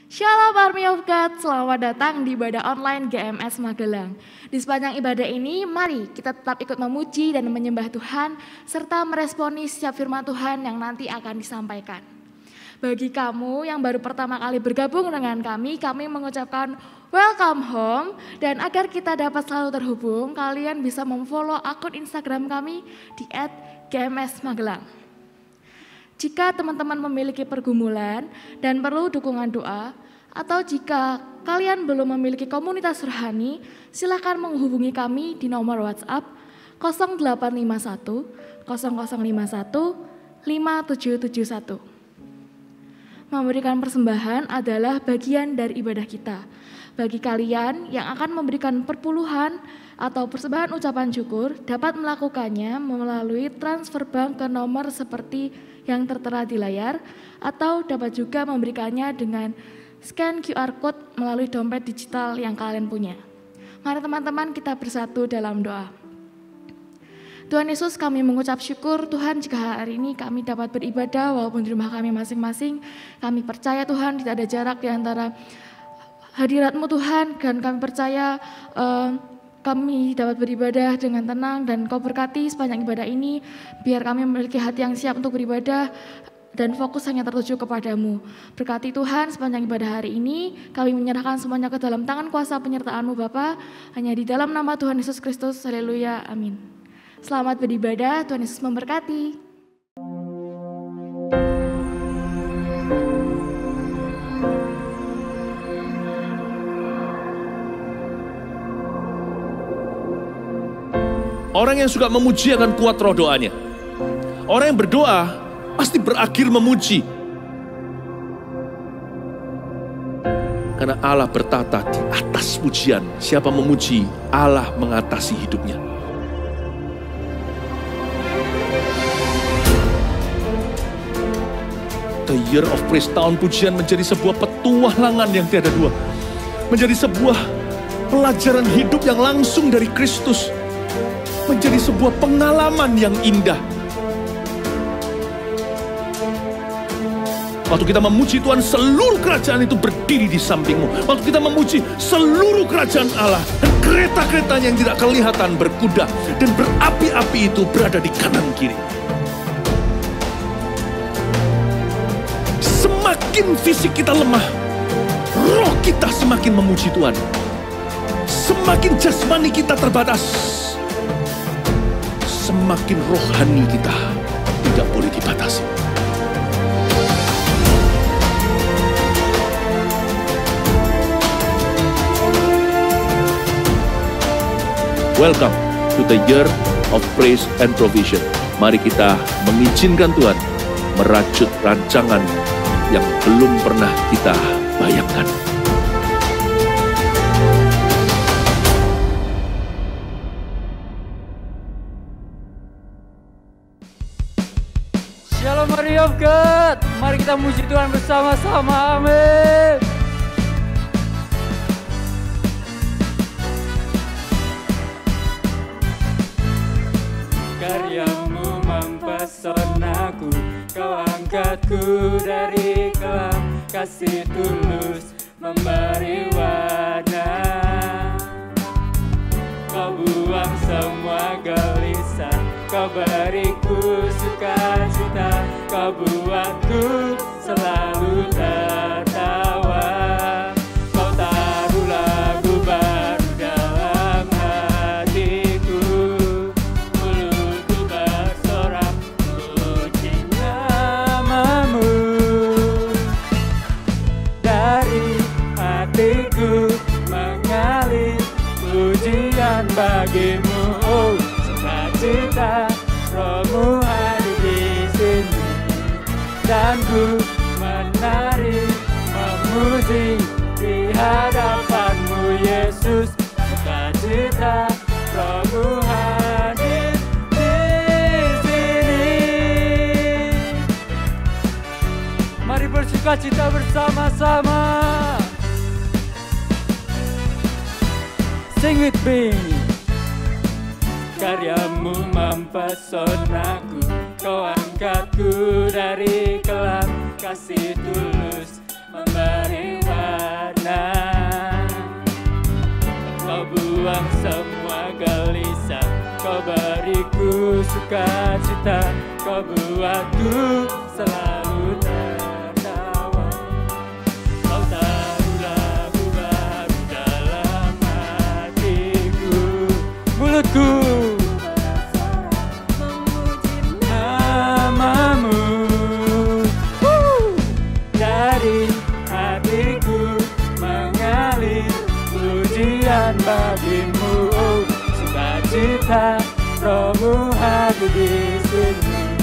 Shalom Army of God, selamat datang di ibadah online GMS Magelang. Di sepanjang ibadah ini, mari kita tetap ikut memuji dan menyembah Tuhan, serta meresponi setiap firman Tuhan yang nanti akan disampaikan. Bagi kamu yang baru pertama kali bergabung dengan kami mengucapkan welcome home. Dan agar kita dapat selalu terhubung, kalian bisa memfollow akun Instagram kami di @gmsmagelang. Jika teman-teman memiliki pergumulan dan perlu dukungan doa, atau jika kalian belum memiliki komunitas rohani, silakan menghubungi kami di nomor WhatsApp 0851 0051 5771. Memberikan persembahan adalah bagian dari ibadah kita. Bagi kalian yang akan memberikan perpuluhan atau persembahan ucapan syukur, dapat melakukannya melalui transfer bank ke nomor seperti yang tertera di layar, atau dapat juga memberikannya dengan scan QR Code melalui dompet digital yang kalian punya. Mari teman-teman kita bersatu dalam doa. Tuhan Yesus, kami mengucap syukur Tuhan jika hari ini kami dapat beribadah walaupun di rumah kami masing-masing. Kami percaya Tuhan tidak ada jarak di antara hadirat-Mu Tuhan, dan kami percaya kami dapat beribadah dengan tenang, dan Kau berkati sepanjang ibadah ini, biar kami memiliki hati yang siap untuk beribadah dan fokus hanya tertuju kepadamu. Berkati Tuhan sepanjang ibadah hari ini, kami menyerahkan semuanya ke dalam tangan kuasa penyertaan-Mu Bapa, hanya di dalam nama Tuhan Yesus Kristus, haleluya, amin. Selamat beribadah, Tuhan Yesus memberkati. Orang yang suka memuji akan kuat roh doanya. Orang yang berdoa pasti berakhir memuji. Karena Allah bertata di atas pujian. Siapa memuji, Allah mengatasi hidupnya. The Year of Praise, tahun pujian, menjadi sebuah petualangan yang tiada dua. Menjadi sebuah pelajaran hidup yang langsung dari Kristus. Menjadi sebuah pengalaman yang indah. Waktu kita memuji Tuhan, seluruh kerajaan itu berdiri di sampingmu. Waktu kita memuji, seluruh kerajaan Allah dan kereta-keretanya yang tidak kelihatan berkuda dan berapi-api itu berada di kanan kiri. Semakin fisik kita lemah, roh kita semakin memuji Tuhan. Semakin jasmani kita terbatas, semakin rohani kita tidak boleh dibatasi. Welcome to the Year of Praise and Provision. Mari kita mengizinkan Tuhan merajut rancangan yang belum pernah kita bayangkan. Shalom Army of God, mari kita muji Tuhan bersama-sama, amin. Karyamu mempesonaku, Kau angkatku dari kelam, kasih tulus memberi warna. Kau buang semua gelisah, Kau beriku sukacita, Kau buatku selalu tertawa. Kau taruh lagu baru dalam hatiku, mulutku bersorak puji namamu. Dari hatiku mengalir pujian bagimu, oh sukacita rohmu hadir di sini, dan ku menari memuji di hadapanmu Yesus. Sukacita rohmu hadir di sini. Mari bersukacita bersama-sama. Sing with me. Karyamu mempesonaku, Kau angkatku dari kelam, kasih tulus memberi warna. buang semua gelisah. Kau beriku sukacita, kau buatku selalu tertawa. Kau taruh lagu baru dalam hatiku. Mulutku namamu, dari hatiku mengalir pujian bagimu. Oh, sukacita Rohmu hadir di sini,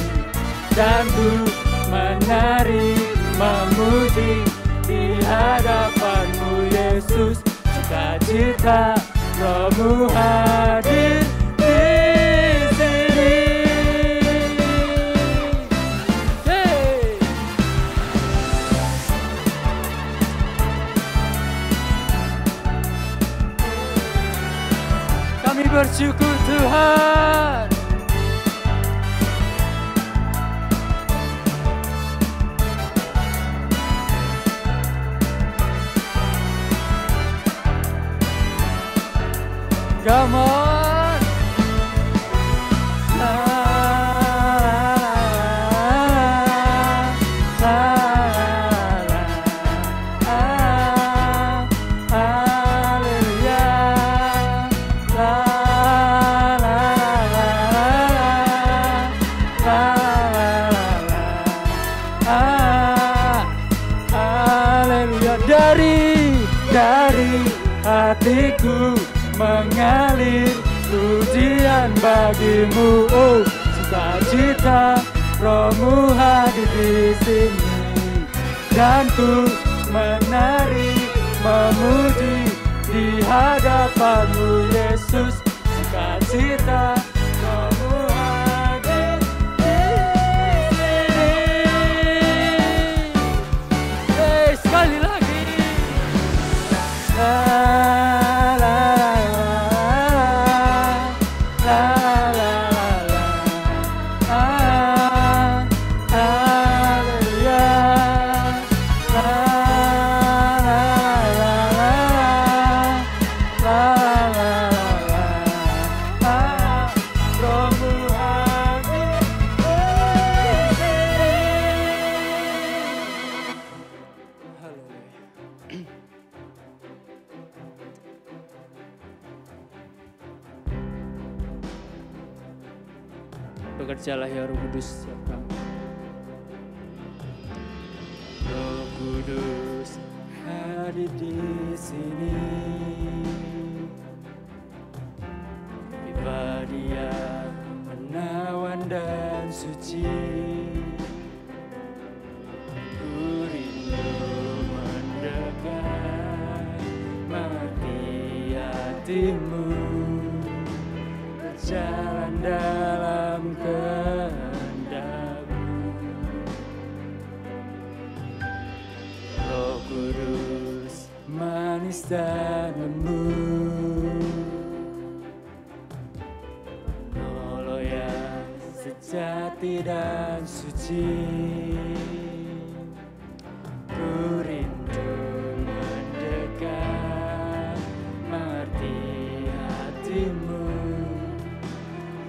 dan ku menari memuji di hadapanmu Yesus. Sukacita Rohmu hadir di sini. Hey. Kami bersyukur Tuhan. Come on. La, la, la, la, haleluya. La, la, la, la, haleluya. Dari hatiku mengalir pujian bagimu. Oh, sukacita Rohmu hadir di sini, dan ku menari memuji di hadapanmu Yesus. Sukacita Rohmu hadir di sini. Sekali lagi. Bekerjalah ya Roh Kudus setiap kami. Roh Kudus hadir di sini, pribadi yang menawan dan suci. Ku rindu mendekat, mengerti hatimu, berjalan dalam kehendak-Mu. Roh Kudus manis dan lembut, penolong yang sejati dan suci. Ku rindu mendekat, mengerti hatimu,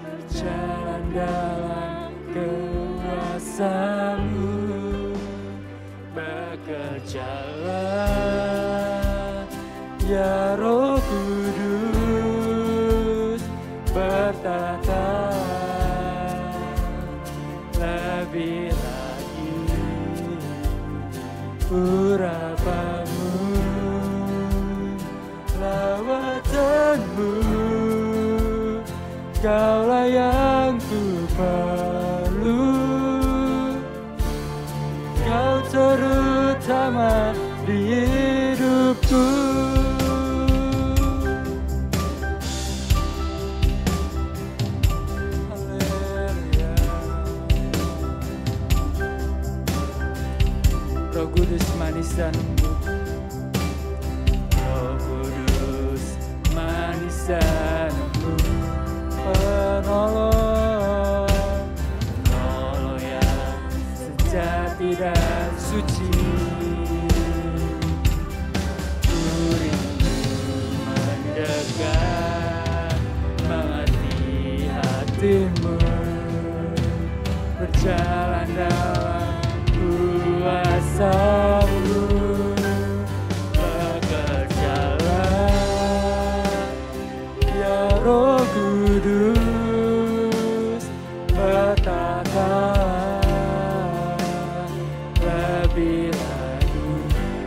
berjalan dalam kuasa-Mu. Bekerjalah ya Roh Kudus, bertata lebih lagi urapan-Mu, lawatan-Mu. Kaulah yang ku perlu, Kau terutama di hidupku. Haleluya. Roh Kudus manis dan lembut, Roh Kudus manis dan lembut, penolong yang sejati dan suci. Ku rindu mendekat,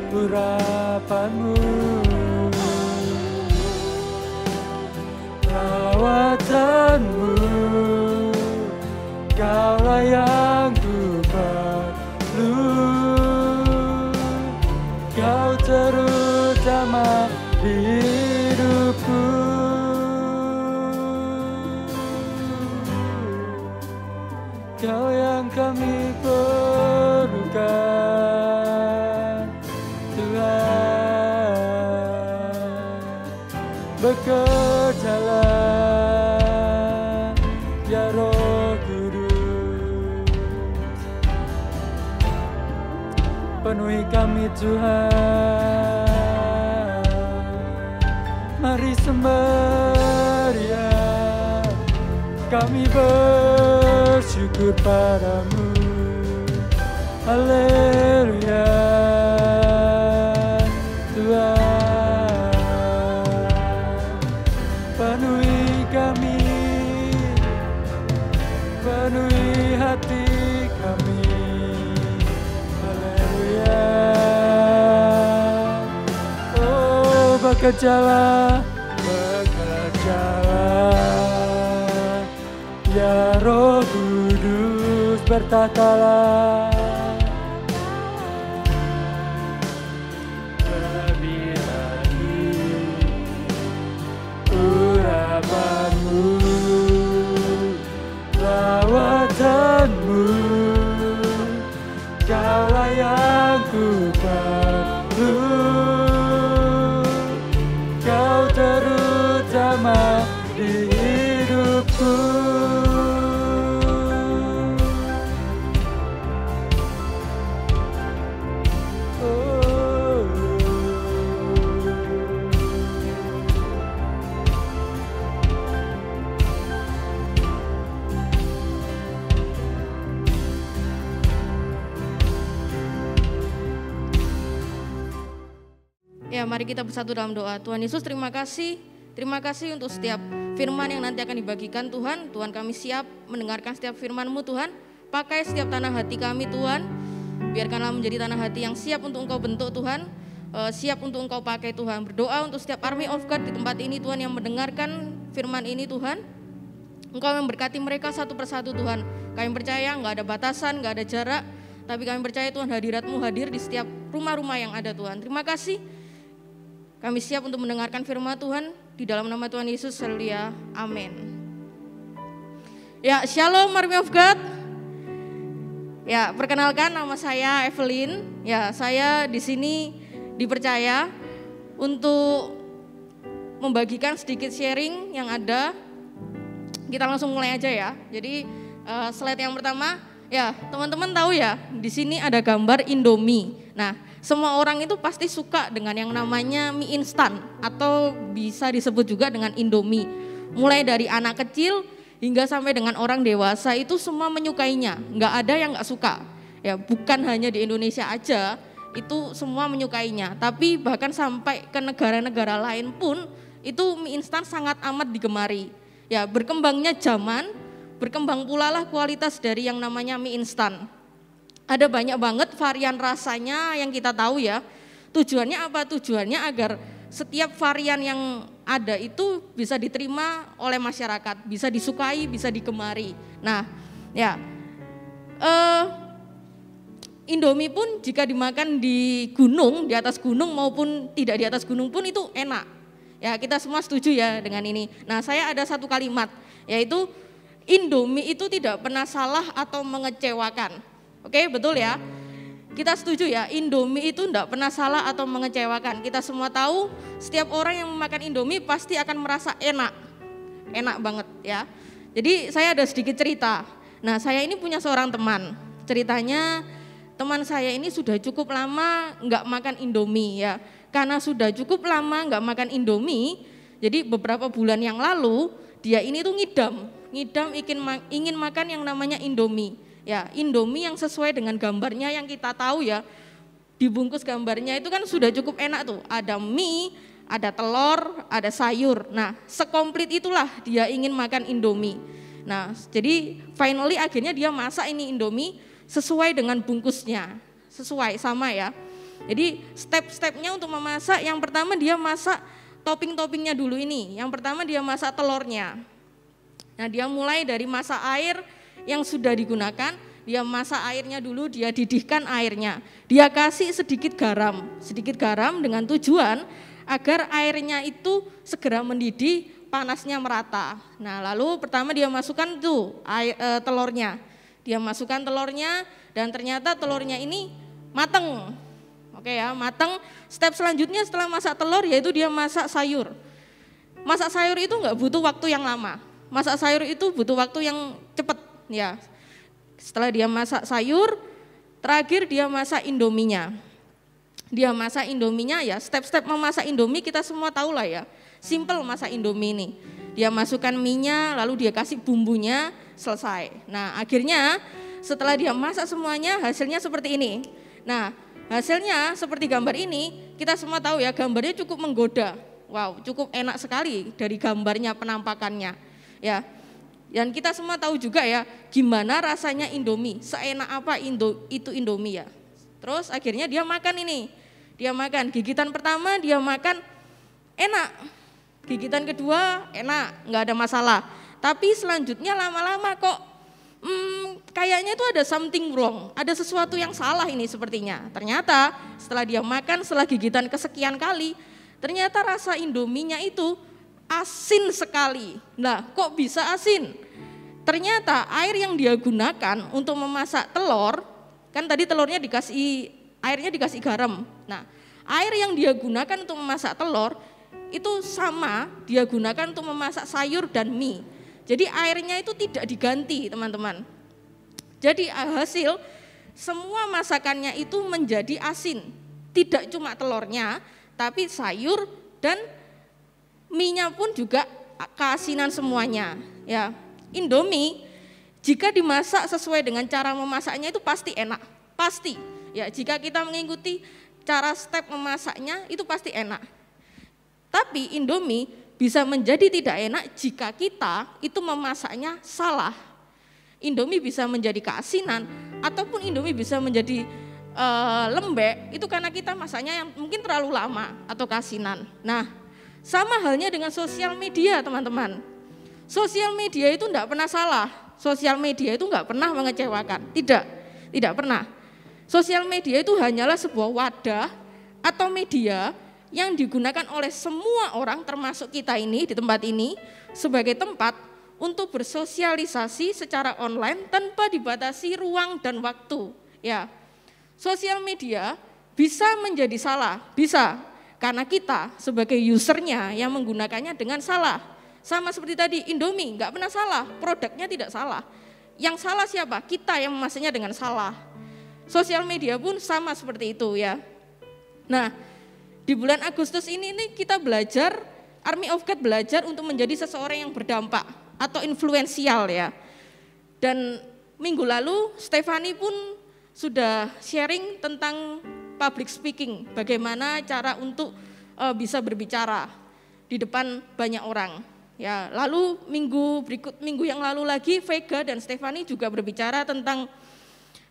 urapanmu, lawatanmu, Kaulah yang ku perlu. Kau terutama di hidupku. Kau yang kami perlukan, Tuhan. Bekerjalah, ya Roh Kudus. Penuhi kami Tuhan. Mari semeriah, kami bersyukur padamu. Haleluya, Tuhan. Penuhi kami, penuhi hati kami. Haleluya. Oh, bekerjalah, bekerjalah, ya Roh Kudus, bertahtalah. Lebih lagi urapanmu, lawatanmu, Kaulah yang ku perlu. Kau terutama di hidupku. Ya, mari kita bersatu dalam doa. Tuhan Yesus, terima kasih untuk setiap firman yang nanti akan dibagikan Tuhan. Tuhan, kami siap mendengarkan setiap firman-Mu Tuhan. Pakai setiap tanah hati kami Tuhan. Biarkanlah menjadi tanah hati yang siap untuk Engkau bentuk Tuhan. Siap untuk Engkau pakai Tuhan. Berdoa untuk setiap Army of God di tempat ini Tuhan yang mendengarkan firman ini Tuhan. Engkau memberkati mereka satu persatu Tuhan. Kami percaya enggak ada batasan, enggak ada jarak. Tapi kami percaya Tuhan hadirat-Mu hadir di setiap rumah-rumah yang ada Tuhan. Terima kasih. Kami siap untuk mendengarkan firman Tuhan di dalam nama Tuhan Yesus. Haleluya. Amin. Ya, Shalom Army of God. Ya, perkenalkan nama saya Evelyn. Ya, saya di sini dipercaya untuk membagikan sedikit sharing yang ada. Kita langsung mulai aja ya. Jadi slide yang pertama, ya teman-teman tahu ya, di sini ada gambar Indomie. Nah, semua orang itu pasti suka dengan yang namanya mie instan atau bisa disebut juga dengan Indomie. Mulai dari anak kecil hingga sampai dengan orang dewasa itu semua menyukainya. Nggak ada yang nggak suka. Ya, bukan hanya di Indonesia aja, itu semua menyukainya. Tapi bahkan sampai ke negara-negara lain pun itu mie instan sangat amat digemari. Ya, berkembangnya zaman, berkembang pula lah kualitas dari yang namanya mie instan. Ada banyak banget varian rasanya yang kita tahu ya. Tujuannya apa? Tujuannya agar setiap varian yang ada itu bisa diterima oleh masyarakat, bisa disukai, bisa digemari. Nah, ya Indomie pun jika dimakan di gunung, di atas gunung maupun tidak di atas gunung pun itu enak. Ya, kita semua setuju ya dengan ini. Nah, saya ada satu kalimat, yaitu Indomie itu tidak pernah salah atau mengecewakan. Oke, betul ya. Kita setuju ya, Indomie itu tidak pernah salah atau mengecewakan. Kita semua tahu setiap orang yang memakan Indomie pasti akan merasa enak. Enak banget ya. Jadi saya ada sedikit cerita. Nah, saya ini punya seorang teman. Ceritanya teman saya ini sudah cukup lama nggak makan Indomie ya. Karena sudah cukup lama nggak makan Indomie, jadi beberapa bulan yang lalu dia ini tuh ngidam ingin makan yang namanya Indomie. Ya, Indomie yang sesuai dengan gambarnya yang kita tahu ya, dibungkus gambarnya itu kan sudah cukup enak tuh, ada mie, ada telur, ada sayur. Nah, sekomplit itulah dia ingin makan Indomie. Nah, jadi finally akhirnya dia masak ini Indomie sesuai dengan bungkusnya, sesuai sama ya. Jadi step-stepnya untuk memasak, yang pertama dia masak topping-toppingnya dulu ini. Yang pertama dia masak telurnya. Nah dia mulai dari masak air yang sudah digunakan, dia masak airnya dulu, dia didihkan airnya. Dia kasih sedikit garam dengan tujuan agar airnya itu segera mendidih, panasnya merata. Nah lalu pertama dia masukkan tuh telurnya. Dia masukkan telurnya dan ternyata telurnya ini mateng. Oke ya, mateng. Step selanjutnya setelah masak telur yaitu dia masak sayur. Masak sayur itu enggak butuh waktu yang lama. Masak sayur itu butuh waktu yang cepat ya. Setelah dia masak sayur, terakhir dia masak indominya. Dia masak indominya ya, step-step memasak indomie kita semua tahu lah ya. Simple masak indomie ini. Dia masukkan mie-nya, lalu dia kasih bumbunya, selesai. Nah akhirnya setelah dia masak semuanya hasilnya seperti ini. Nah hasilnya seperti gambar ini, kita semua tahu ya gambarnya cukup menggoda. Wow, cukup enak sekali dari gambarnya, penampakannya. Ya. Dan kita semua tahu juga ya gimana rasanya Indomie, seenak apa itu Indomie ya. Terus akhirnya dia makan ini. Dia makan, gigitan pertama dia makan enak. Gigitan kedua enak, enggak ada masalah. Tapi selanjutnya lama-lama kok kayaknya itu ada something wrong, ada sesuatu yang salah ini sepertinya. Ternyata setelah dia makan, setelah gigitan kesekian kali, ternyata rasa Indominya itu asin sekali. Nah kok bisa asin? Ternyata air yang dia gunakan untuk memasak telur, kan tadi telurnya airnya dikasih garam. Nah air yang dia gunakan untuk memasak telur, itu sama dia gunakan untuk memasak sayur dan mie. Jadi airnya itu tidak diganti teman-teman. Jadi hasil semua masakannya itu menjadi asin. Tidak cuma telurnya, tapi sayur dan mie-nya pun juga keasinan semuanya. Ya, Indomie jika dimasak sesuai dengan cara memasaknya itu pasti enak. Pasti. Ya, jika kita mengikuti cara step memasaknya itu pasti enak. Tapi Indomie bisa menjadi tidak enak jika kita itu memasaknya salah. Indomie bisa menjadi keasinan ataupun Indomie bisa menjadi lembek, itu karena kita masaknya yang mungkin terlalu lama atau keasinan. Nah, sama halnya dengan sosial media teman-teman. Sosial media itu tidak pernah salah, sosial media itu nggak pernah mengecewakan, tidak pernah. Sosial media itu hanyalah sebuah wadah atau media yang digunakan oleh semua orang termasuk kita ini di tempat ini sebagai tempat untuk bersosialisasi secara online tanpa dibatasi ruang dan waktu. Ya, sosial media bisa menjadi salah, bisa karena kita sebagai usernya yang menggunakannya dengan salah. Sama seperti tadi Indomie nggak pernah salah, produknya tidak salah. Yang salah siapa? Kita yang memasaknya dengan salah. Sosial media pun sama seperti itu ya. Nah, di bulan Agustus ini kita belajar, Army of God belajar untuk menjadi seseorang yang berdampak atau influensial ya. Dan minggu lalu Stefani pun sudah sharing tentang public speaking, bagaimana cara untuk bisa berbicara di depan banyak orang. Ya, lalu minggu yang lalu lagi Vega dan Stefani juga berbicara tentang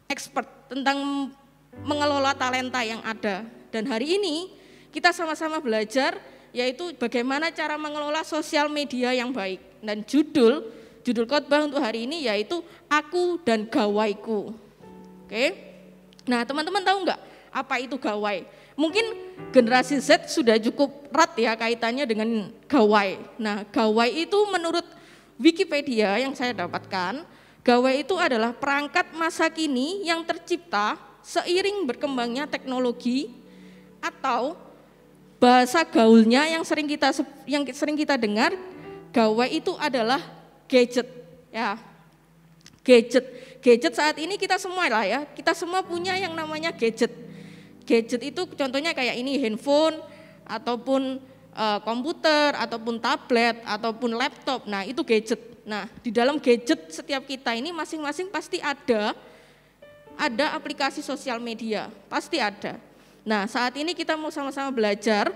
expert, tentang mengelola talenta yang ada. Dan hari ini kita sama-sama belajar yaitu bagaimana cara mengelola sosial media yang baik. Dan judul khotbah untuk hari ini yaitu Aku dan Gawaiku. Oke. Nah, teman-teman tahu enggak apa itu gawai? Mungkin generasi Z sudah cukup erat ya kaitannya dengan gawai. Nah, gawai itu menurut Wikipedia yang saya dapatkan, gawai itu adalah perangkat masa kini yang tercipta seiring berkembangnya teknologi atau bahasa gaulnya yang sering kita dengar, gawai itu adalah gadget ya. Gadget saat ini kita semua lah ya, kita semua punya yang namanya gadget. Gadget itu contohnya kayak ini handphone ataupun komputer ataupun tablet ataupun laptop. Nah, itu gadget. Nah, di dalam gadget setiap kita ini masing-masing pasti ada aplikasi sosial media, pasti ada. Nah, saat ini kita mau sama-sama belajar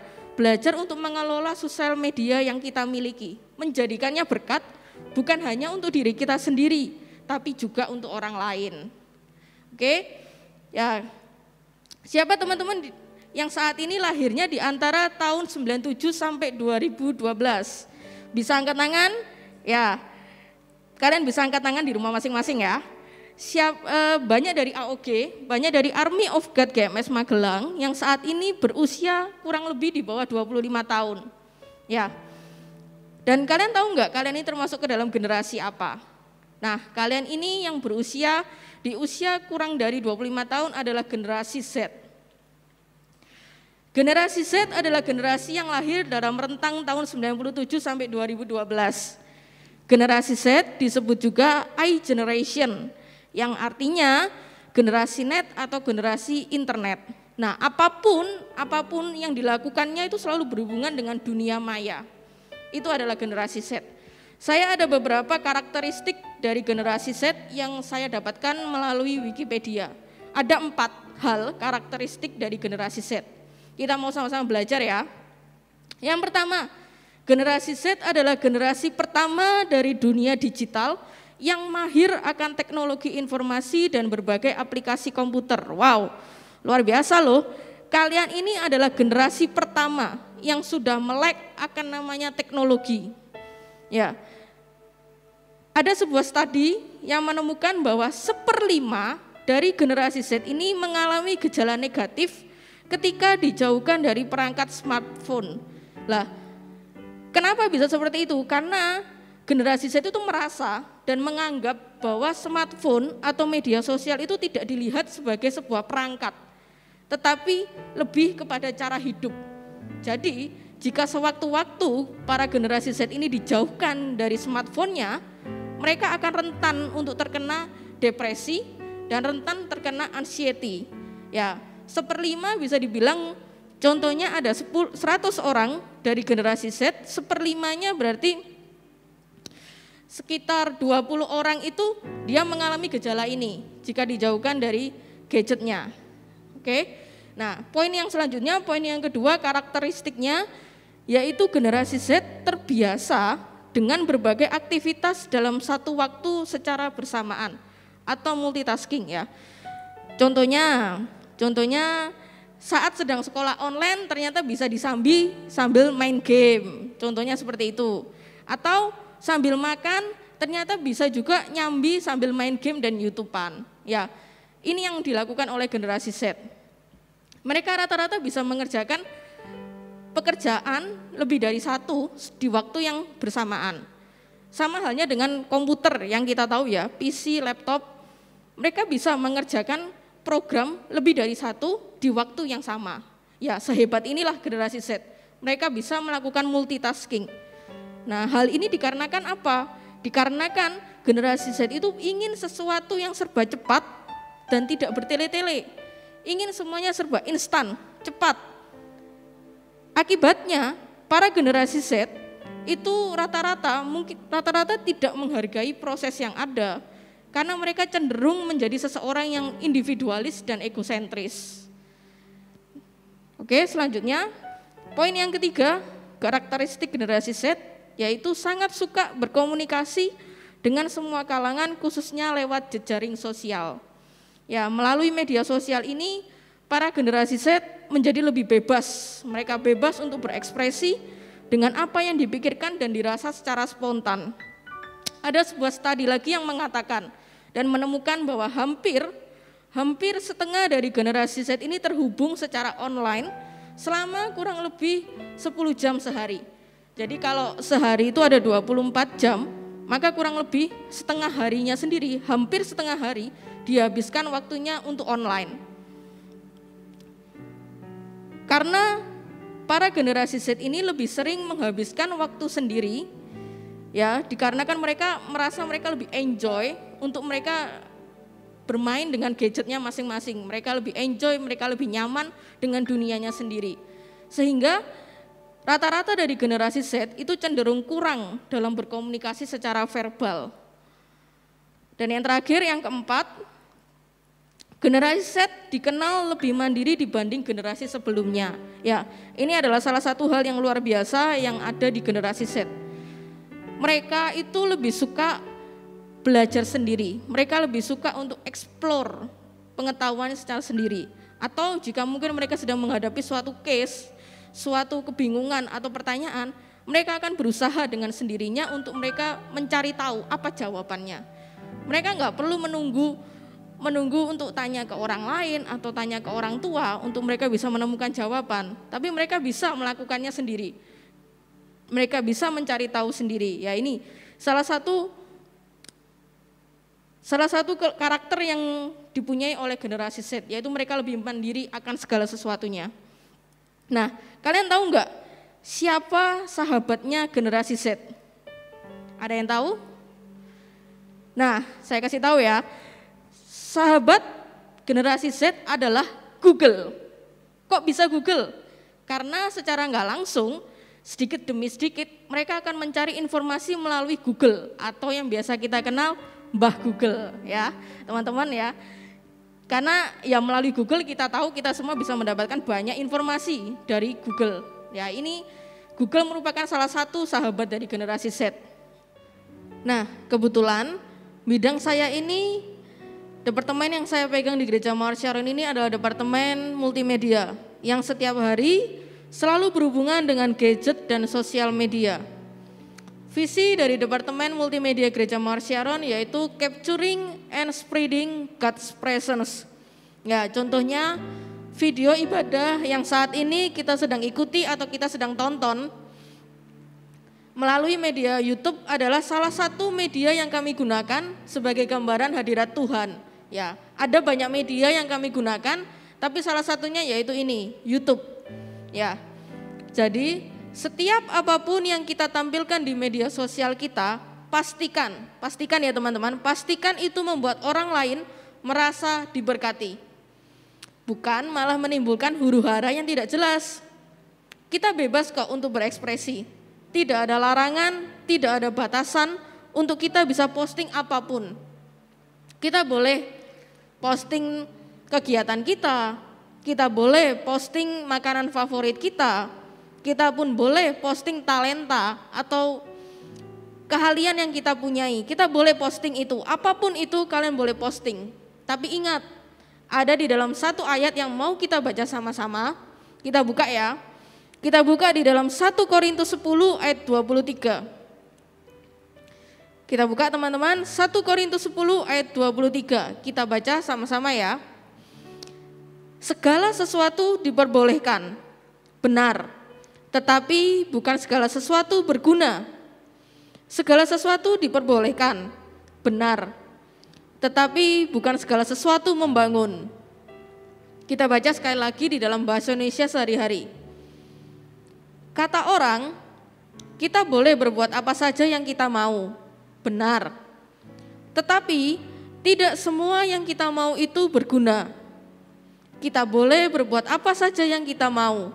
untuk mengelola sosial media yang kita miliki, menjadikannya berkat bukan hanya untuk diri kita sendiri, tapi juga untuk orang lain. Oke? Ya. Siapa teman-teman yang saat ini lahirnya di antara tahun 97 sampai 2012. Bisa angkat tangan? Ya, kalian bisa angkat tangan di rumah masing-masing ya. Banyak dari AOG, banyak dari Army of God GMS Magelang yang saat ini berusia kurang lebih di bawah 25 tahun. Ya. Dan kalian tahu nggak kalian ini termasuk ke dalam generasi apa? Nah, kalian ini yang berusia di usia kurang dari 25 tahun adalah generasi Z. Generasi Z adalah generasi yang lahir dalam rentang tahun 97 sampai 2012. Generasi Z disebut juga I generation, yang artinya generasi net atau generasi internet. Nah, apapun yang dilakukannya itu selalu berhubungan dengan dunia maya. Itu adalah generasi Z. Saya ada beberapa karakteristik dari generasi Z yang saya dapatkan melalui Wikipedia. Ada 4 hal karakteristik dari generasi Z. Kita mau sama-sama belajar ya. Yang pertama, generasi Z adalah generasi pertama dari dunia digital yang mahir akan teknologi informasi dan berbagai aplikasi komputer. Wow, luar biasa loh. Kalian ini adalah generasi pertama yang sudah melek akan namanya teknologi. Ya, ada sebuah studi yang menemukan bahwa 1/5 dari generasi Z ini mengalami gejala negatif ketika dijauhkan dari perangkat smartphone. Lah, kenapa bisa seperti itu? Karena generasi Z itu merasa dan menganggap bahwa smartphone atau media sosial itu tidak dilihat sebagai sebuah perangkat, tetapi lebih kepada cara hidup. Jadi, jika sewaktu-waktu para generasi Z ini dijauhkan dari smartphone-nya, mereka akan rentan untuk terkena depresi dan rentan terkena anxiety. Ya, 1/5 bisa dibilang, contohnya ada 100 orang dari generasi Z, 1/5-nya berarti sekitar 20 orang itu dia mengalami gejala ini jika dijauhkan dari gadgetnya. Oke. Nah, poin yang selanjutnya, poin yang kedua karakteristiknya yaitu generasi Z terbiasa dengan berbagai aktivitas dalam satu waktu secara bersamaan atau multitasking ya. Contohnya saat sedang sekolah online ternyata bisa disambi sambil main game, contohnya seperti itu. Atau sambil makan ternyata bisa juga nyambi sambil main game dan YouTubean. Ya, ini yang dilakukan oleh generasi Z. Mereka rata-rata bisa mengerjakan pekerjaan lebih dari satu di waktu yang bersamaan. Sama halnya dengan komputer yang kita tahu ya, PC, laptop, mereka bisa mengerjakan program lebih dari satu di waktu yang sama. Ya, sehebat inilah generasi Z. Mereka bisa melakukan multitasking. Nah, hal ini dikarenakan apa? Dikarenakan generasi Z itu ingin sesuatu yang serba cepat dan tidak bertele-tele. Ingin semuanya serba instan, cepat. Akibatnya, para generasi Z itu rata-rata tidak menghargai proses yang ada. Karena mereka cenderung menjadi seseorang yang individualis dan egosentris. Oke, selanjutnya poin yang ketiga, karakteristik generasi Z yaitu sangat suka berkomunikasi dengan semua kalangan khususnya lewat jejaring sosial. Ya, melalui media sosial ini para generasi Z menjadi lebih bebas. Mereka bebas untuk berekspresi dengan apa yang dipikirkan dan dirasa secara spontan. Ada sebuah studi lagi yang mengatakan dan menemukan bahwa hampir setengah dari generasi Z ini terhubung secara online selama kurang lebih 10 jam sehari. Jadi kalau sehari itu ada 24 jam, maka kurang lebih setengah harinya sendiri, hampir setengah hari dihabiskan waktunya untuk online. Karena para generasi Z ini lebih sering menghabiskan waktu sendiri, ya, dikarenakan mereka merasa mereka lebih enjoy untuk mereka bermain dengan gadgetnya masing-masing. Mereka lebih enjoy, mereka lebih nyaman dengan dunianya sendiri. Sehingga rata-rata dari generasi Z itu cenderung kurang dalam berkomunikasi secara verbal. Dan yang terakhir, yang keempat, generasi Z dikenal lebih mandiri dibanding generasi sebelumnya. Ya, ini adalah salah satu hal yang luar biasa yang ada di generasi Z. Mereka itu lebih suka belajar sendiri, mereka lebih suka untuk explore pengetahuan secara sendiri. Atau jika mungkin mereka sedang menghadapi suatu case, suatu kebingungan atau pertanyaan, mereka akan berusaha dengan sendirinya untuk mereka mencari tahu apa jawabannya. Mereka nggak perlu menunggu untuk tanya ke orang lain atau tanya ke orang tua untuk mereka bisa menemukan jawaban, tapi mereka bisa melakukannya sendiri. Mereka bisa mencari tahu sendiri. Ya, ini salah satu karakter yang dipunyai oleh generasi Z, yaitu mereka lebih mandiri akan segala sesuatunya. Nah, kalian tahu nggak siapa sahabatnya generasi Z? Ada yang tahu? Nah, saya kasih tahu ya. Sahabat generasi Z adalah Google. Kok bisa Google? Karena secara nggak langsung, sedikit demi sedikit mereka akan mencari informasi melalui Google atau yang biasa kita kenal Mbah Google, ya teman-teman ya. Karena ya melalui Google kita tahu kita semua bisa mendapatkan banyak informasi dari Google. Ya, ini Google merupakan salah satu sahabat dari generasi Z. Nah, kebetulan bidang saya ini, departemen yang saya pegang di Gereja Mawar Sharon ini adalah departemen multimedia yang setiap hari selalu berhubungan dengan gadget dan sosial media. Visi dari departemen multimedia Gereja Mawar Sharon yaitu capturing and spreading God's presence. Ya, contohnya video ibadah yang saat ini kita sedang ikuti atau kita sedang tonton melalui media YouTube adalah salah satu media yang kami gunakan sebagai gambaran hadirat Tuhan. Ya, ada banyak media yang kami gunakan, tapi salah satunya yaitu ini, YouTube. Ya, jadi setiap apapun yang kita tampilkan di media sosial kita, pastikan ya teman-teman, pastikan itu membuat orang lain merasa diberkati. Bukan malah menimbulkan huru-hara yang tidak jelas. Kita bebas kok untuk berekspresi. Tidak ada larangan, tidak ada batasan untuk kita bisa posting apapun. Kita boleh posting kegiatan kita boleh posting makanan favorit kita pun boleh posting talenta atau keahlian yang kita punyai. Kita boleh posting itu, apapun itu kalian boleh posting. Tapi ingat, ada di dalam satu ayat yang mau kita baca sama-sama. Kita buka ya. Kita buka di dalam 1 Korintus 10 ayat 23. Kita buka teman-teman, 1 Korintus 10 ayat 23. Kita baca sama-sama ya. Segala sesuatu diperbolehkan, benar, tetapi bukan segala sesuatu berguna. Segala sesuatu diperbolehkan, benar, tetapi bukan segala sesuatu membangun. Kita baca sekali lagi di dalam bahasa Indonesia sehari-hari. Kata orang, kita boleh berbuat apa saja yang kita mau, benar, tetapi tidak semua yang kita mau itu berguna. Kita boleh berbuat apa saja yang kita mau,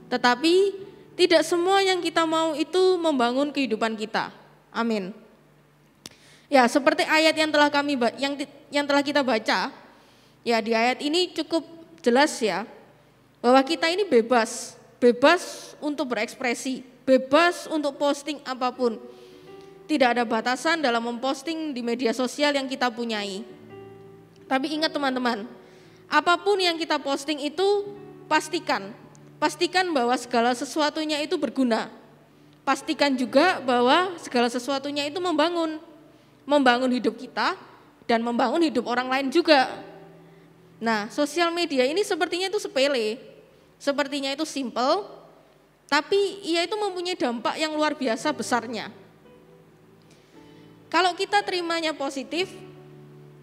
tetapi tidak semua yang kita mau itu membangun kehidupan kita. Amin. Ya, seperti ayat yang telah kita baca, ya di ayat ini cukup jelas ya, bahwa kita ini bebas untuk berekspresi, bebas untuk posting apapun. Tidak ada batasan dalam memposting di media sosial yang kita punyai. Tapi ingat teman-teman, apapun yang kita posting itu pastikan bahwa segala sesuatunya itu berguna. Pastikan juga bahwa segala sesuatunya itu membangun hidup kita dan membangun hidup orang lain juga. Nah, sosial media ini sepertinya itu sepele, sepertinya itu simple, tapi ia itu mempunyai dampak yang luar biasa besarnya. Kalau kita terimanya positif,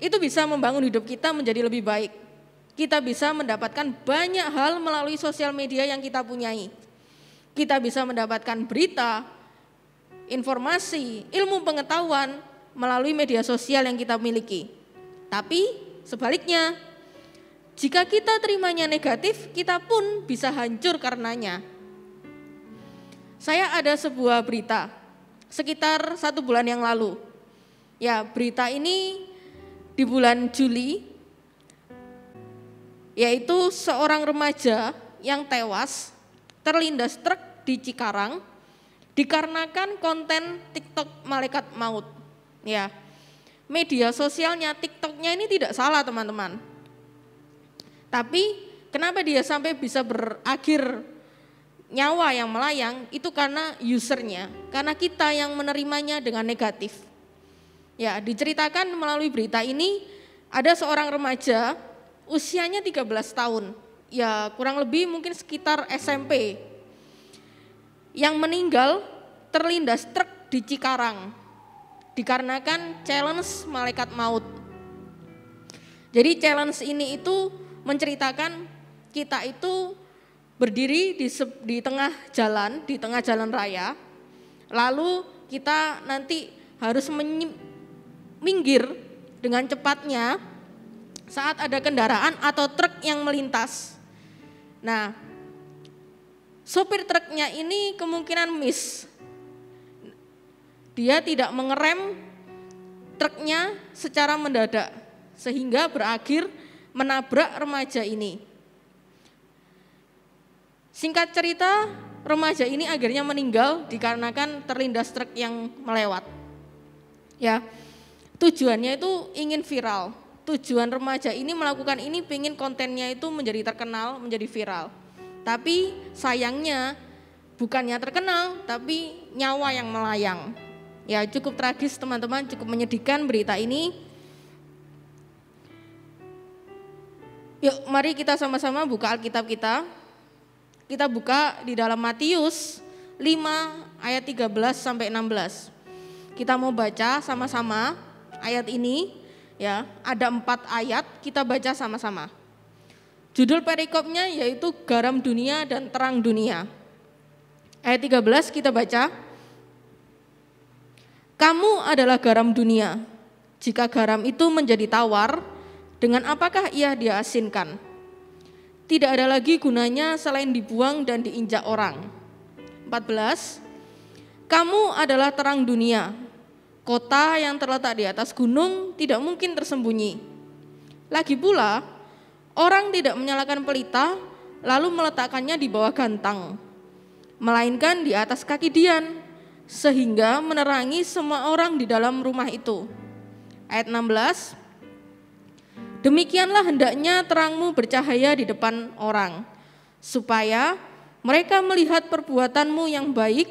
itu bisa membangun hidup kita menjadi lebih baik. Kita bisa mendapatkan banyak hal melalui sosial media yang kita punyai. Kita bisa mendapatkan berita, informasi, ilmu pengetahuan melalui media sosial yang kita miliki. Tapi sebaliknya, jika kita terimanya negatif, kita pun bisa hancur karenanya. Saya ada sebuah berita sekitar 1 bulan yang lalu. Ya, berita ini di bulan Juli, yaitu seorang remaja yang tewas terlindas truk di Cikarang dikarenakan konten TikTok malaikat maut. Ya, media sosialnya TikToknya ini tidak salah teman-teman. Tapi Kenapa dia sampai bisa berakhir nyawa yang melayang? Itu karena usernya, karena kita yang menerimanya dengan negatif. Ya, diceritakan melalui berita ini ada seorang remaja usianya 13 tahun, ya kurang lebih mungkin sekitar SMP, yang meninggal terlindas truk di Cikarang dikarenakan challenge malaikat maut. Jadi challenge ini itu menceritakan kita itu berdiri di tengah jalan raya, lalu kita nanti harus minggir dengan cepatnya saat ada kendaraan atau truk yang melintas. Nah, sopir truknya ini kemungkinan miss. Dia tidak mengerem truknya secara mendadak sehingga berakhir menabrak remaja ini. Singkat cerita, remaja ini akhirnya meninggal dikarenakan terlindas truk yang melewat. Ya, tujuannya itu ingin viral. Tujuan remaja ini melakukan ini pengen kontennya itu menjadi terkenal, menjadi viral. Tapi sayangnya bukannya terkenal, tapi nyawa yang melayang. Ya, cukup tragis teman-teman, cukup menyedihkan berita ini. Yuk, mari kita sama-sama buka Alkitab kita. Kita buka di dalam Matius 5 ayat 13 sampai 16. Kita mau baca sama-sama ayat ini, ya. Ada 4 ayat, kita baca sama-sama. Judul perikopnya yaitu garam dunia dan terang dunia. Ayat 13 kita baca. Kamu adalah garam dunia. Jika garam itu menjadi tawar, dengan apakah ia diasinkan? Tidak ada lagi gunanya selain dibuang dan diinjak orang. 14. Kamu adalah terang dunia. Kota yang terletak di atas gunung tidak mungkin tersembunyi. Lagi pula, orang tidak menyalakan pelita lalu meletakkannya di bawah gantang, melainkan di atas kaki dian, sehingga menerangi semua orang di dalam rumah itu. Ayat 16. Demikianlah hendaknya terangmu bercahaya di depan orang, supaya mereka melihat perbuatanmu yang baik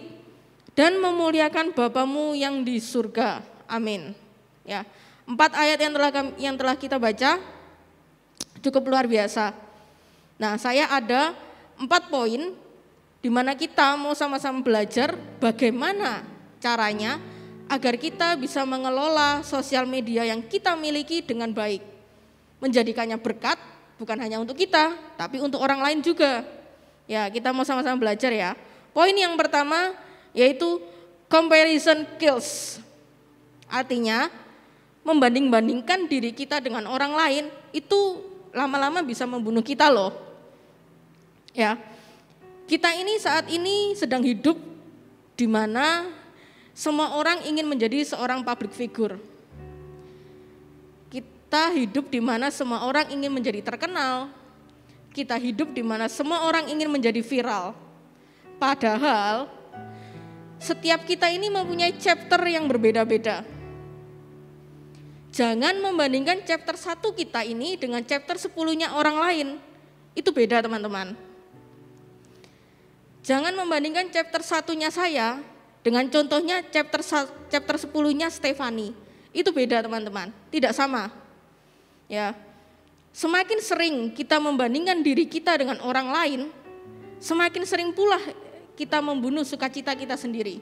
dan memuliakan Bapamu yang di surga. Amin. Ya, 4 ayat yang telah kita baca cukup luar biasa. Nah, saya ada 4 poin di mana kita mau sama-sama belajar bagaimana caranya agar kita bisa mengelola sosial media yang kita miliki dengan baik. Menjadikannya berkat bukan hanya untuk kita, tapi untuk orang lain juga. Ya, kita mau sama-sama belajar ya. Poin yang pertama yaitu comparison kills. Artinya membanding-bandingkan diri kita dengan orang lain itu lama-lama bisa membunuh kita loh. Ya. Kita ini saat ini sedang hidup di mana semua orang ingin menjadi seorang public figure. Kita hidup di mana semua orang ingin menjadi terkenal. Kita hidup di mana semua orang ingin menjadi viral. Padahal setiap kita ini mempunyai chapter yang berbeda-beda. Jangan membandingkan chapter 1 kita ini dengan chapter 10-nya orang lain. Itu beda teman-teman. Jangan membandingkan chapter 1-nya saya dengan contohnya chapter 10-nya Stefani. Itu beda teman-teman, tidak sama. Ya, semakin sering kita membandingkan diri kita dengan orang lain, semakin sering pula kita membunuh sukacita kita sendiri.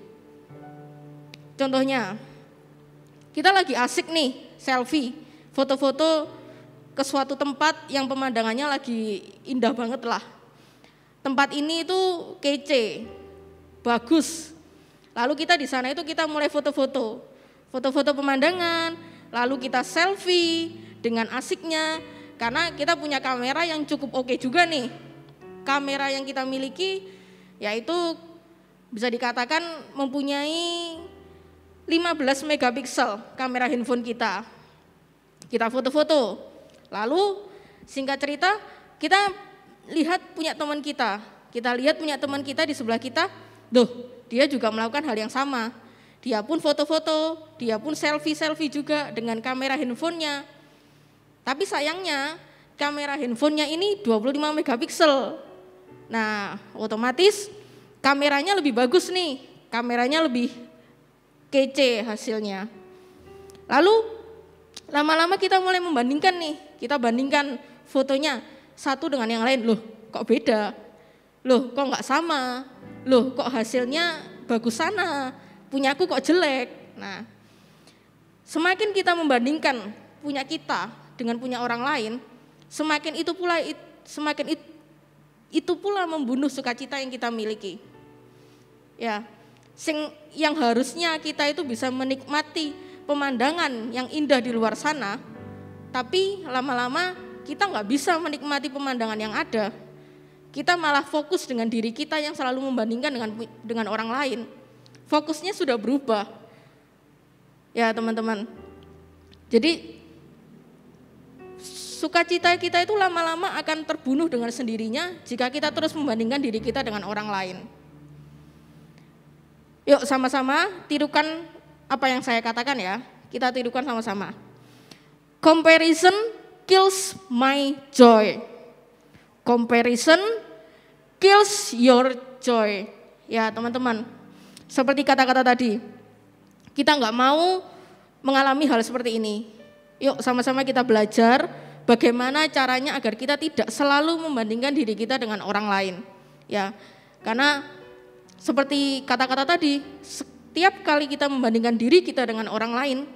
Contohnya, kita lagi asik nih selfie, foto-foto ke suatu tempat yang pemandangannya lagi indah banget lah. Tempat ini itu kece, bagus. Lalu kita di sana itu kita mulai foto-foto pemandangan, lalu kita selfie dengan asiknya, karena kita punya kamera yang cukup oke juga nih. Kamera yang kita miliki yaitu bisa dikatakan mempunyai 15 megapiksel kamera handphone kita. Kita foto-foto, lalu singkat cerita kita lihat punya teman kita. Kita lihat punya teman kita di sebelah kita, dia juga melakukan hal yang sama. Dia pun foto-foto, dia pun selfie-selfie juga dengan kamera handphonenya. Tapi sayangnya kamera handphonenya ini 25 megapiksel. Nah, otomatis kameranya lebih bagus nih, kameranya lebih kece hasilnya. Lalu lama-lama kita mulai membandingkan nih, kita bandingkan fotonya satu dengan yang lain. Loh, kok beda? Loh, kok nggak sama? Loh, kok hasilnya bagus sana? Punyaku kok jelek? Nah, semakin kita membandingkan punya kita dengan punya orang lain, semakin itu pula membunuh sukacita yang kita miliki. Ya, yang harusnya kita itu bisa menikmati pemandangan yang indah di luar sana, tapi lama-lama kita nggak bisa menikmati pemandangan yang ada. Kita malah fokus dengan diri kita yang selalu membandingkan dengan orang lain. Fokusnya sudah berubah. Ya teman-teman. Jadi sukacita kita itu lama-lama akan terbunuh dengan sendirinya jika kita terus membandingkan diri kita dengan orang lain. Yuk sama-sama tirukan apa yang saya katakan ya. Kita tirukan sama-sama. Comparison kills my joy. Comparison kills your joy. Ya teman-teman, seperti kata-kata tadi, kita nggak mau mengalami hal seperti ini. Yuk sama-sama kita belajar bagaimana caranya agar kita tidak selalu membandingkan diri kita dengan orang lain. Ya, karena seperti kata-kata tadi, setiap kali kita membandingkan diri kita dengan orang lain,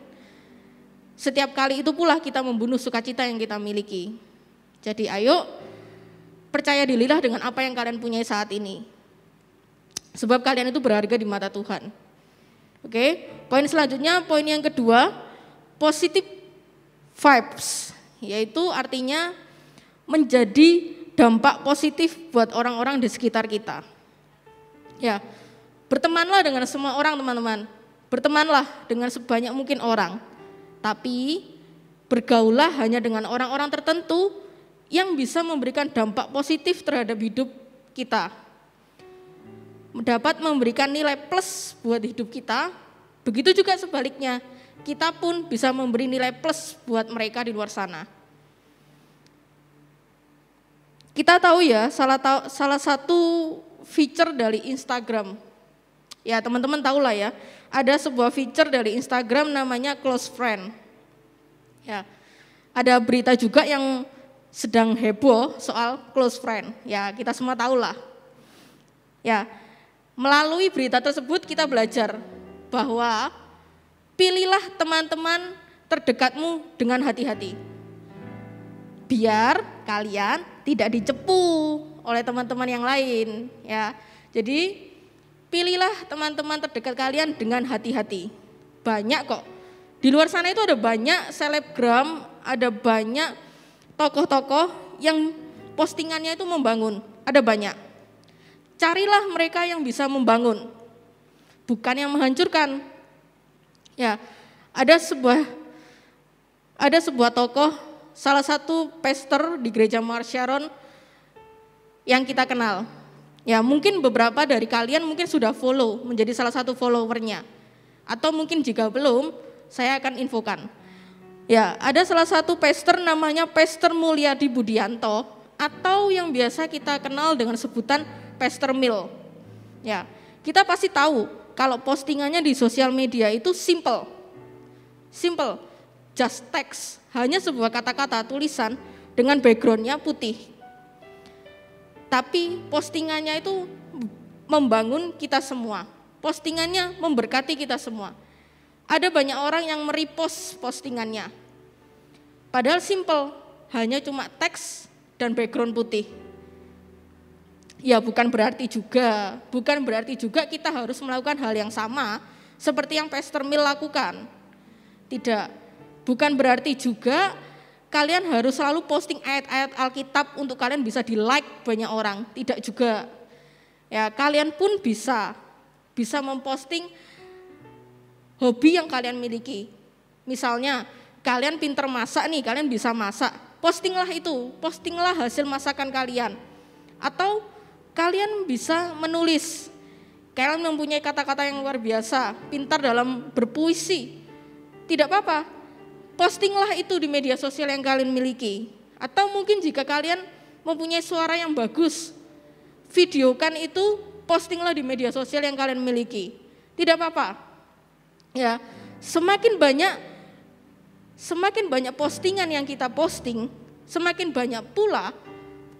setiap kali itu pula kita membunuh sukacita yang kita miliki. Jadi ayo percaya dirilah dengan apa yang kalian punya saat ini. Sebab kalian itu berharga di mata Tuhan. Oke, poin selanjutnya, poin yang kedua, positive vibes, yaitu artinya menjadi dampak positif buat orang-orang di sekitar kita. Ya, bertemanlah dengan semua orang teman-teman, bertemanlah dengan sebanyak mungkin orang, tapi bergaullah hanya dengan orang-orang tertentu yang bisa memberikan dampak positif terhadap hidup kita, dapat memberikan nilai plus buat hidup kita. Begitu juga sebaliknya, kita pun bisa memberi nilai plus buat mereka di luar sana. Kita tahu ya, salah satu feature dari Instagram, ya teman-teman tahu lah ya, ada sebuah feature dari Instagram namanya close friend. Ya, ada berita juga yang sedang heboh soal close friend. Ya, kita semua tahu lah. Ya, melalui berita tersebut kita belajar bahwa pilihlah teman-teman terdekatmu dengan hati-hati. Biar kalian tidak dicepu oleh teman-teman yang lain, ya. Jadi pilihlah teman-teman terdekat kalian dengan hati-hati. Banyak kok. Di luar sana itu ada banyak selebgram, ada banyak tokoh-tokoh yang postingannya itu membangun. Ada banyak. Carilah mereka yang bisa membangun, bukan yang menghancurkan. Ya, ada sebuah tokoh, salah satu pastor di gereja Mars Sharon yang kita kenal. Ya, mungkin beberapa dari kalian mungkin sudah follow, menjadi salah satu followernya. Atau mungkin jika belum, saya akan infokan. Ya, ada salah satu pastor namanya Pastor Mulyadi Budianto, atau yang biasa kita kenal dengan sebutan Pastor Mil. Ya, kita pasti tahu kalau postingannya di sosial media itu simple, just text, hanya sebuah kata-kata tulisan dengan backgroundnya putih. Tapi postingannya itu membangun kita semua, postingannya memberkati kita semua. Ada banyak orang yang merepost postingannya, padahal simple, hanya cuma teks dan background putih. Ya bukan berarti juga kita harus melakukan hal yang sama seperti yang Pastor Mil lakukan. Tidak, bukan berarti juga kalian harus selalu posting ayat-ayat Alkitab untuk kalian bisa di-like banyak orang. Tidak juga. Ya, kalian pun bisa memposting hobi yang kalian miliki. Misalnya kalian pinter masak nih, kalian bisa masak. Postinglah itu, postinglah hasil masakan kalian. Atau kalian bisa menulis, kalian mempunyai kata-kata yang luar biasa, pintar dalam berpuisi. Tidak apa-apa, postinglah itu di media sosial yang kalian miliki. Atau mungkin jika kalian mempunyai suara yang bagus, videokan itu, postinglah di media sosial yang kalian miliki. Tidak apa-apa. Ya, semakin banyak postingan yang kita posting, semakin banyak pula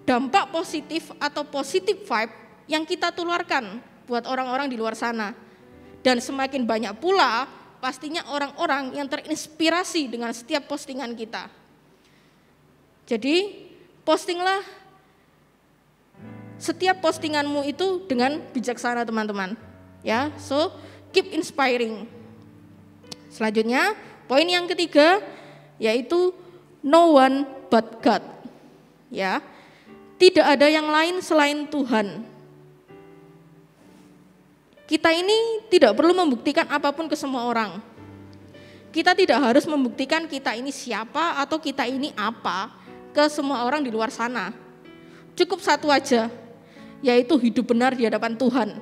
dampak positif atau positive vibe yang kita tularkan buat orang-orang di luar sana. Dan semakin banyak pula pastinya orang-orang yang terinspirasi dengan setiap postingan kita. Jadi postinglah setiap postinganmu itu dengan bijaksana teman-teman. Ya, so keep inspiring. Selanjutnya, poin yang ketiga yaitu no one but God. Ya. Tidak ada yang lain selain Tuhan. Kita ini tidak perlu membuktikan apapun ke semua orang. Kita tidak harus membuktikan kita ini siapa atau kita ini apa ke semua orang di luar sana. Cukup satu aja, yaitu hidup benar di hadapan Tuhan.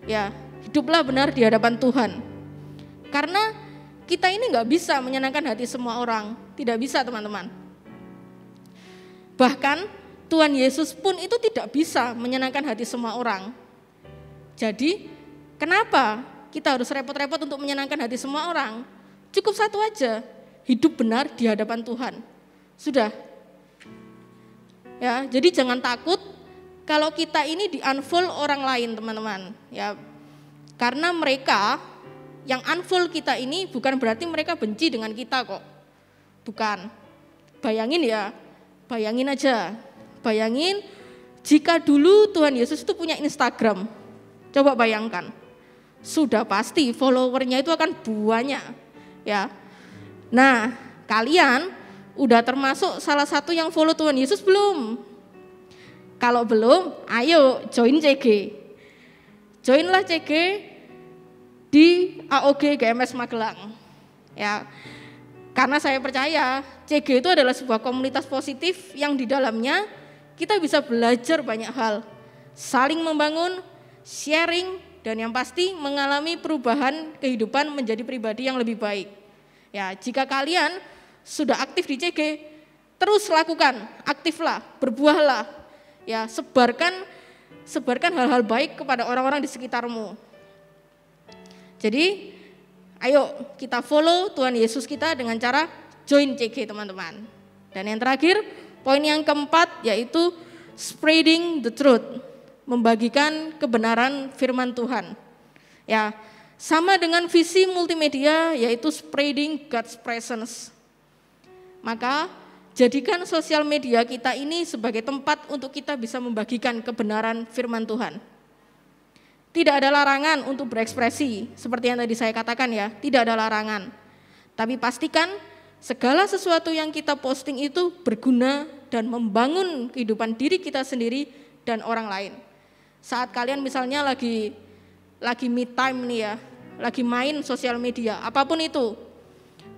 Ya, hiduplah benar di hadapan Tuhan. Karena kita ini nggak bisa menyenangkan hati semua orang, tidak bisa teman-teman. Bahkan Tuhan Yesus pun itu tidak bisa menyenangkan hati semua orang. Jadi, kenapa kita harus repot-repot untuk menyenangkan hati semua orang? Cukup satu aja, hidup benar di hadapan Tuhan. Sudah. Ya, jadi jangan takut kalau kita ini di-unfollow orang lain, teman-teman. Ya, karena mereka yang unfollow kita ini bukan berarti mereka benci dengan kita kok. Bukan. Bayangin aja. Bayangin jika dulu Tuhan Yesus itu punya Instagram. Coba bayangkan. Sudah pasti followernya itu akan banyak, ya. Nah, kalian udah termasuk salah satu yang follow Tuhan Yesus belum? Kalau belum, ayo join CG. Joinlah CG di AOG GMS Magelang. Ya. Karena saya percaya CG itu adalah sebuah komunitas positif yang di dalamnya kita bisa belajar banyak hal, saling membangun, sharing, dan yang pasti mengalami perubahan kehidupan menjadi pribadi yang lebih baik. Ya, jika kalian sudah aktif di CG, terus lakukan, aktiflah, berbuahlah. Ya, sebarkan hal-hal baik kepada orang-orang di sekitarmu. Jadi, ayo kita follow Tuhan Yesus kita dengan cara join CG, teman-teman. Dan yang terakhir, poin yang keempat yaitu spreading the truth, membagikan kebenaran firman Tuhan. Ya, sama dengan visi multimedia yaitu spreading God's presence. Maka jadikan sosial media kita ini sebagai tempat untuk kita bisa membagikan kebenaran firman Tuhan. Tidak ada larangan untuk berekspresi, seperti yang tadi saya katakan ya, tidak ada larangan. Tapi pastikan segala sesuatu yang kita posting itu berguna dan membangun kehidupan diri kita sendiri dan orang lain. Saat kalian misalnya lagi me time nih ya, lagi main sosial media, apapun itu.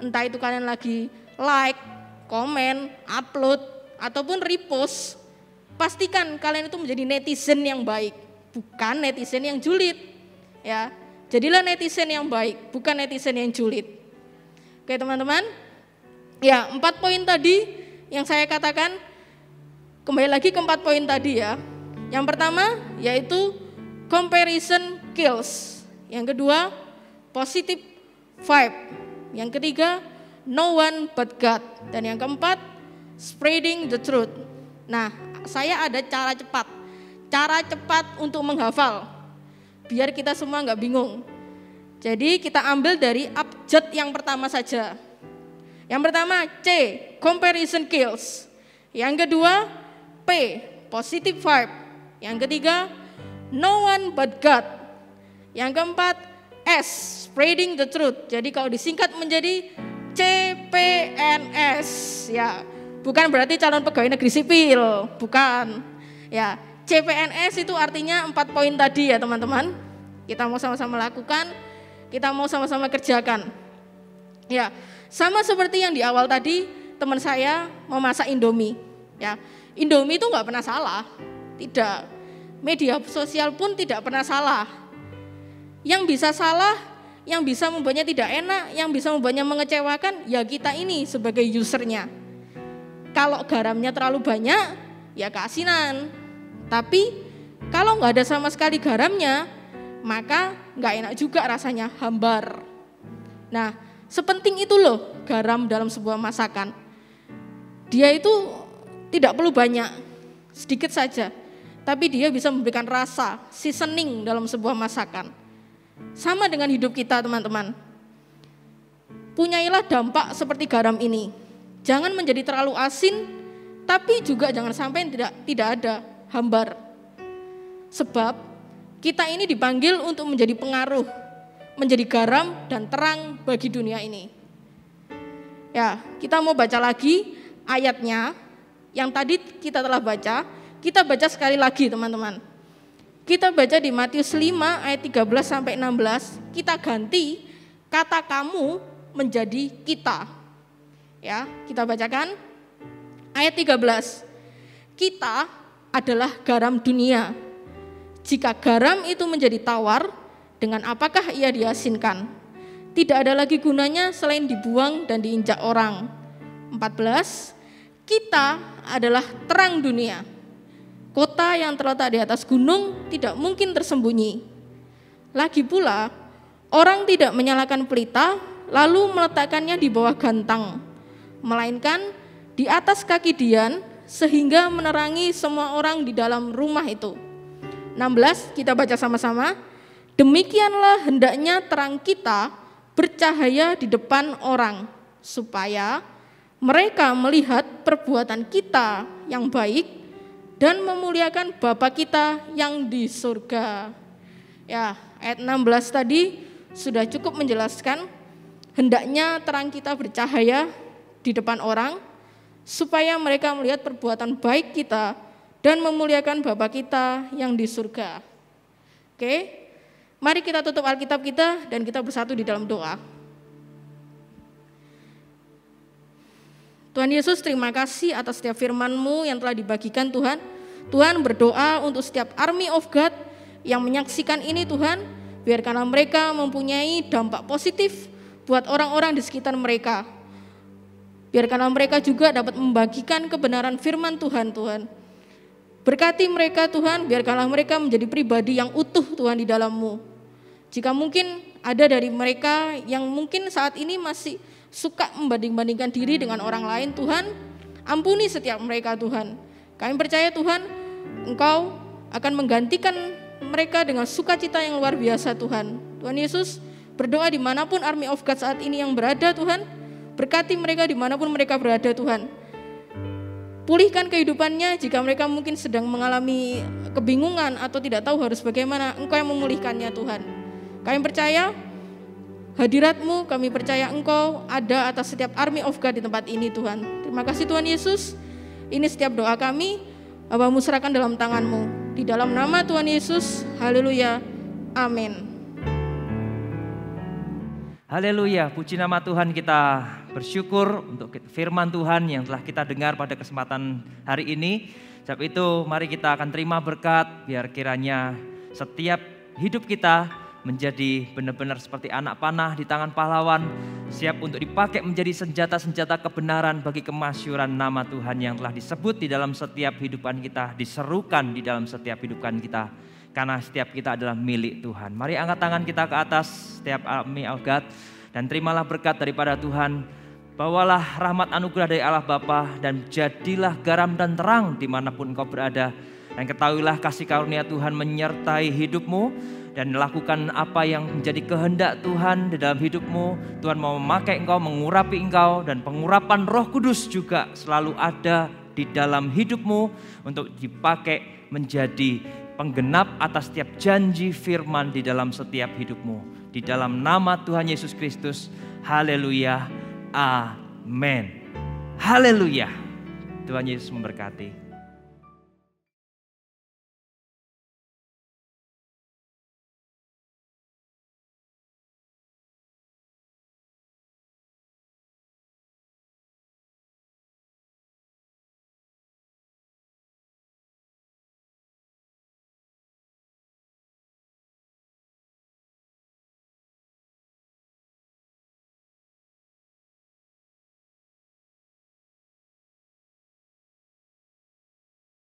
Entah itu kalian lagi like, komen, upload, ataupun repost, pastikan kalian itu menjadi netizen yang baik, bukan netizen yang julid. Ya, jadilah netizen yang baik, bukan netizen yang julid. Oke teman-teman, ya 4 poin tadi yang saya katakan, kembali lagi ke 4 poin tadi ya. Yang pertama yaitu comparison kills. Yang kedua, positive vibe. Yang ketiga, no one but God. Dan yang keempat, spreading the truth. Nah, saya ada cara cepat untuk menghafal, biar kita semua nggak bingung. Jadi kita ambil dari abjad yang pertama saja. Yang pertama C, comparison kills. Yang kedua P, positive vibe. Yang ketiga, no one but God. Yang keempat S, spreading the truth. Jadi kalau disingkat menjadi CPNS, ya bukan berarti calon pegawai negeri sipil, bukan. Ya, CPNS itu artinya 4 poin tadi ya teman-teman. Kita mau sama-sama lakukan, kita mau sama-sama kerjakan. Ya, sama seperti yang di awal tadi, teman saya mau masak Indomie. Ya, Indomie itu nggak pernah salah, tidak. Media sosial pun tidak pernah salah. Yang bisa salah, yang bisa membuatnya tidak enak, yang bisa membuatnya mengecewakan, ya kita ini sebagai usernya. Kalau garamnya terlalu banyak, ya keasinan. Tapi kalau nggak ada sama sekali garamnya, maka nggak enak juga rasanya, hambar. Nah, sepenting itu loh garam dalam sebuah masakan. Dia itu tidak perlu banyak, sedikit saja. Tapi dia bisa memberikan rasa, seasoning dalam sebuah masakan. Sama dengan hidup kita, teman-teman. Punyailah dampak seperti garam ini. Jangan menjadi terlalu asin, tapi juga jangan sampai tidak ada, hambar. Sebab kita ini dipanggil untuk menjadi pengaruh, menjadi garam dan terang bagi dunia ini. Ya, kita mau baca lagi ayatnya yang tadi kita telah baca. Kita baca sekali lagi, teman-teman. Kita baca di Matius 5 ayat 13 sampai 16. Kita ganti kata kamu menjadi kita. Ya, kita bacakan ayat 13. Kita adalah garam dunia. Jika garam itu menjadi tawar, dengan apakah ia diasinkan? Tidak ada lagi gunanya selain dibuang dan diinjak orang. 14. Kita adalah terang dunia. Kota yang terletak di atas gunung tidak mungkin tersembunyi. Lagi pula, orang tidak menyalakan pelita lalu meletakkannya di bawah gantang, melainkan di atas kaki dian sehingga menerangi semua orang di dalam rumah itu. 16, kita baca sama-sama. Demikianlah hendaknya terang kita bercahaya di depan orang, supaya mereka melihat perbuatan kita yang baik dan memuliakan Bapa kita yang di surga. Ya, ayat 16 tadi sudah cukup menjelaskan hendaknya terang kita bercahaya di depan orang supaya mereka melihat perbuatan baik kita dan memuliakan Bapa kita yang di surga. Oke, mari kita tutup Alkitab kita dan kita bersatu di dalam doa. Tuhan Yesus, terima kasih atas setiap firman-Mu yang telah dibagikan Tuhan. Tuhan, berdoa untuk setiap army of God yang menyaksikan ini Tuhan, biarkanlah mereka mempunyai dampak positif buat orang-orang di sekitar mereka. Biarkanlah mereka juga dapat membagikan kebenaran firman Tuhan, Tuhan. Berkati mereka Tuhan, biarkanlah mereka menjadi pribadi yang utuh Tuhan di dalam-Mu. Jika mungkin ada dari mereka yang mungkin saat ini masih suka membanding-bandingkan diri dengan orang lain, Tuhan, ampuni setiap mereka Tuhan. Kami percaya Tuhan, Engkau akan menggantikan mereka dengan sukacita yang luar biasa Tuhan. Tuhan Yesus, berdoa dimanapun army of God saat ini yang berada Tuhan, berkati mereka dimanapun mereka berada Tuhan. Pulihkan kehidupannya jika mereka mungkin sedang mengalami kebingungan atau tidak tahu harus bagaimana, Engkau yang memulihkannya Tuhan. Kami percaya hadirat-Mu, kami percaya Engkau ada atas setiap army of God di tempat ini Tuhan. Terima kasih Tuhan Yesus. Ini setiap doa kami, Bapa-Mu serahkan dalam tangan-Mu. Di dalam nama Tuhan Yesus, haleluya, amin. Haleluya, puji nama Tuhan, kita bersyukur untuk firman Tuhan yang telah kita dengar pada kesempatan hari ini. Sebab itu mari kita akan terima berkat, biar kiranya setiap hidup kita menjadi benar-benar seperti anak panah di tangan pahlawan, siap untuk dipakai menjadi senjata-senjata kebenaran bagi kemasyhuran nama Tuhan yang telah disebut di dalam setiap hidupan kita, diserukan di dalam setiap hidupan kita. Karena setiap kita adalah milik Tuhan. Mari angkat tangan kita ke atas setiap army of God dan terimalah berkat daripada Tuhan. Bawalah rahmat anugerah dari Allah Bapa dan jadilah garam dan terang dimanapun kau berada. Dan ketahuilah kasih karunia Tuhan menyertai hidupmu dan lakukan apa yang menjadi kehendak Tuhan di dalam hidupmu. Tuhan mau memakai engkau, mengurapi engkau, dan pengurapan Roh Kudus juga selalu ada di dalam hidupmu untuk dipakai menjadi penggenap atas setiap janji firman di dalam setiap hidupmu. Di dalam nama Tuhan Yesus Kristus, haleluya, amin. Haleluya. Tuhan Yesus memberkati.